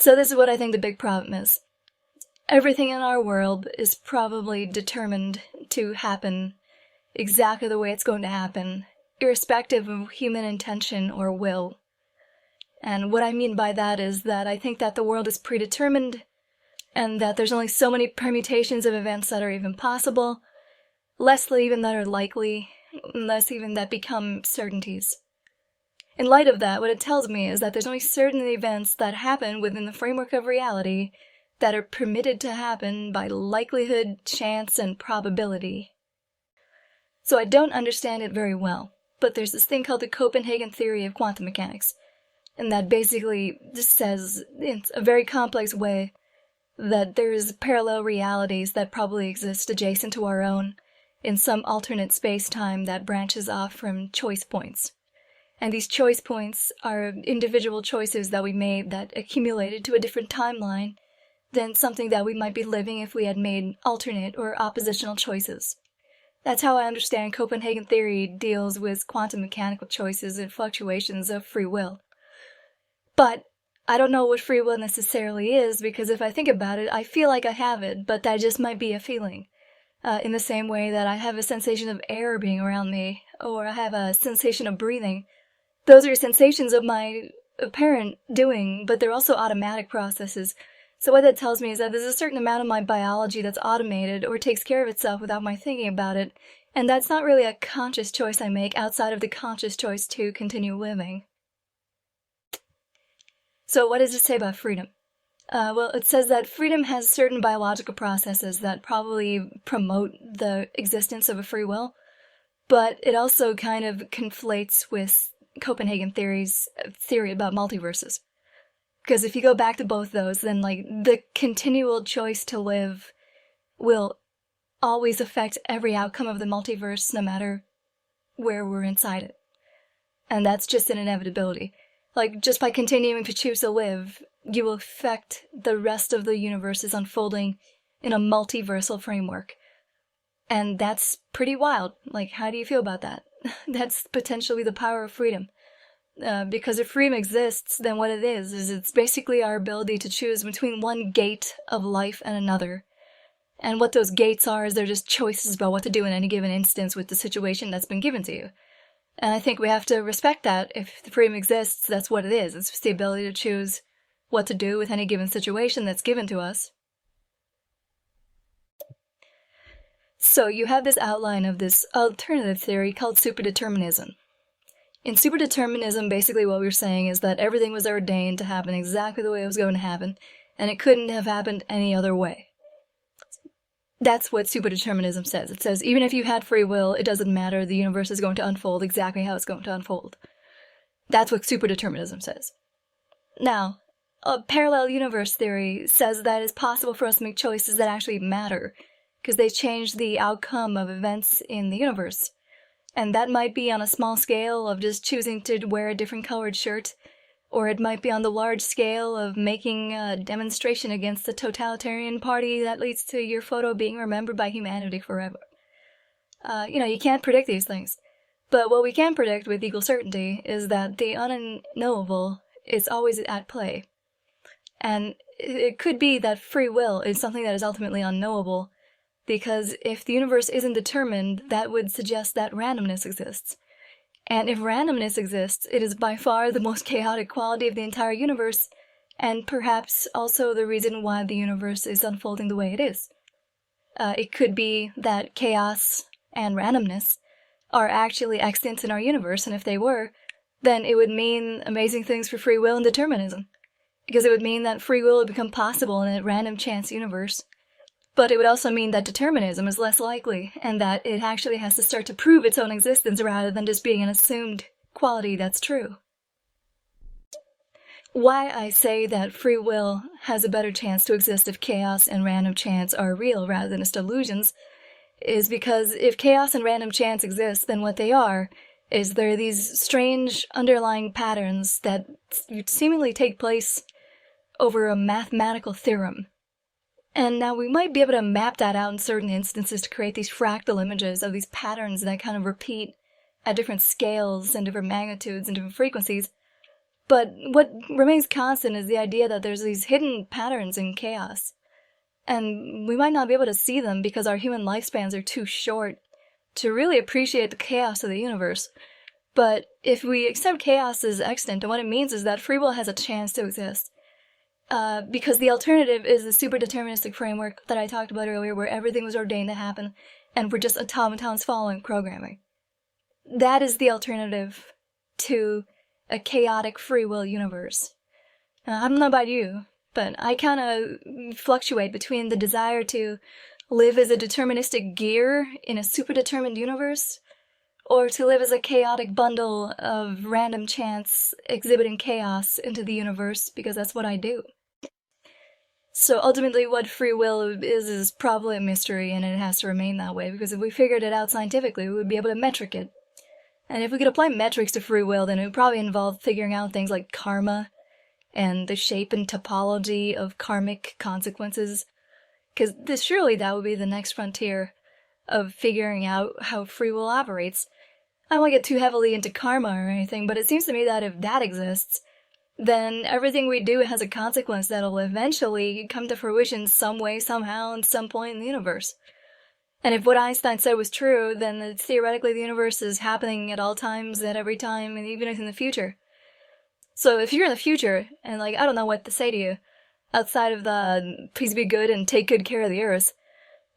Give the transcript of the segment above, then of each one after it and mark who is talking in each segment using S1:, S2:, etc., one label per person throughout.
S1: So this is what I think the big problem is. Everything in our world is probably determined to happen exactly the way it's going to happen, irrespective of human intention or will. And what I mean by that is that I think that the world is predetermined, and that there's only so many permutations of events that are even possible, less even that are likely, less even that become certainties. In light of that, what it tells me is that there's only certain events that happen within the framework of reality that are permitted to happen by likelihood, chance, and probability. So I don't understand it very well, but there's this thing called the Copenhagen theory of quantum mechanics, and that basically just says, in a very complex way, that there's parallel realities that probably exist adjacent to our own in some alternate space-time that branches off from choice points. And these choice points are individual choices that we made that accumulated to a different timeline than something that we might be living if we had made alternate or oppositional choices. That's how I understand Copenhagen theory deals with quantum mechanical choices and fluctuations of free will. But I don't know what free will necessarily is, because if I think about it, I feel like I have it, but that just might be a feeling. In the same way that I have a sensation of air being around me, or I have a sensation of breathing. Those are sensations of my apparent doing, but they're also automatic processes. So what that tells me is that there's a certain amount of my biology that's automated or takes care of itself without my thinking about it, and that's not really a conscious choice I make outside of the conscious choice to continue living. So what does it say about freedom? Well, it says that freedom has certain biological processes that probably promote the existence of a free will, but it also kind of conflates with Copenhagen theory about multiverses. Because if you go back to both those, then the continual choice to live will always affect every outcome of the multiverse, no matter where we're inside it. And that's just an inevitability. Just by continuing to choose to live, you will affect the rest of the universe's unfolding in a multiversal framework. And that's pretty wild. How do you feel about that? That's potentially the power of freedom. Because if freedom exists, then what it is it's basically our ability to choose between one gate of life and another. And what those gates are is they're just choices about what to do in any given instance with the situation that's been given to you. And I think we have to respect that. If the freedom exists, that's what it is. It's just the ability to choose what to do with any given situation that's given to us. So you have this outline of this alternative theory called superdeterminism. In superdeterminism, basically what we're saying is that everything was ordained to happen exactly the way it was going to happen, and it couldn't have happened any other way. That's what superdeterminism says. It says even if you had free will, it doesn't matter, the universe is going to unfold exactly how it's going to unfold. That's what superdeterminism says. Now, a parallel universe theory says that it's possible for us to make choices that actually matter, because they change the outcome of events in the universe. And that might be on a small scale of just choosing to wear a different colored shirt, or it might be on the large scale of making a demonstration against the totalitarian party that leads to your photo being remembered by humanity forever. You can't predict these things. But what we can predict with equal certainty is that the unknowable is always at play. And it could be that free will is something that is ultimately unknowable, because if the universe isn't determined, that would suggest that randomness exists. And if randomness exists, it is by far the most chaotic quality of the entire universe, and perhaps also the reason why the universe is unfolding the way it is. It could be that chaos and randomness are actually extant in our universe, and if they were, then it would mean amazing things for free will and determinism. Because it would mean that free will would become possible in a random chance universe. But it would also mean that determinism is less likely, and that it actually has to start to prove its own existence rather than just being an assumed quality that's true. Why I say that free will has a better chance to exist if chaos and random chance are real rather than just illusions is because if chaos and random chance exist, then what they are is there are these strange underlying patterns that seemingly take place over a mathematical theorem. And now we might be able to map that out in certain instances to create these fractal images of these patterns that kind of repeat at different scales and different magnitudes and different frequencies. But what remains constant is the idea that there's these hidden patterns in chaos. And we might not be able to see them because our human lifespans are too short to really appreciate the chaos of the universe. But if we accept chaos as extant, then what it means is that free will has a chance to exist. Because the alternative is the super deterministic framework that I talked about earlier, where everything was ordained to happen, and we're just automatons following programming. That is the alternative to a chaotic free will universe. I don't know about you, but I kind of fluctuate between the desire to live as a deterministic gear in a super determined universe, or to live as a chaotic bundle of random chance exhibiting chaos into the universe, because that's what I do. So ultimately what free will is probably a mystery, and it has to remain that way, because if we figured it out scientifically, we would be able to metric it. And if we could apply metrics to free will, then it would probably involve figuring out things like karma, and the shape and topology of karmic consequences, because surely that would be the next frontier of figuring out how free will operates. I don't want to get too heavily into karma or anything, but it seems to me that if that exists, then everything we do has a consequence that'll eventually come to fruition some way, somehow, at some point in the universe. And if what Einstein said was true, then theoretically the universe is happening at all times, at every time, and even in the future. So if you're in the future, and I don't know what to say to you, outside of the please be good and take good care of the earth,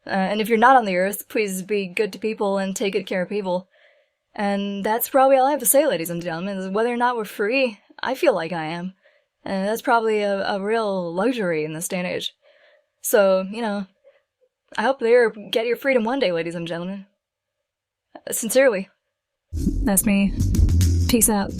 S1: and if you're not on the earth, please be good to people and take good care of people. And that's probably all I have to say, ladies and gentlemen, is whether or not we're free, I feel like I am. And that's probably a real luxury in this day and age. So, I hope you get your freedom one day, ladies and gentlemen. Sincerely. That's me. Peace out.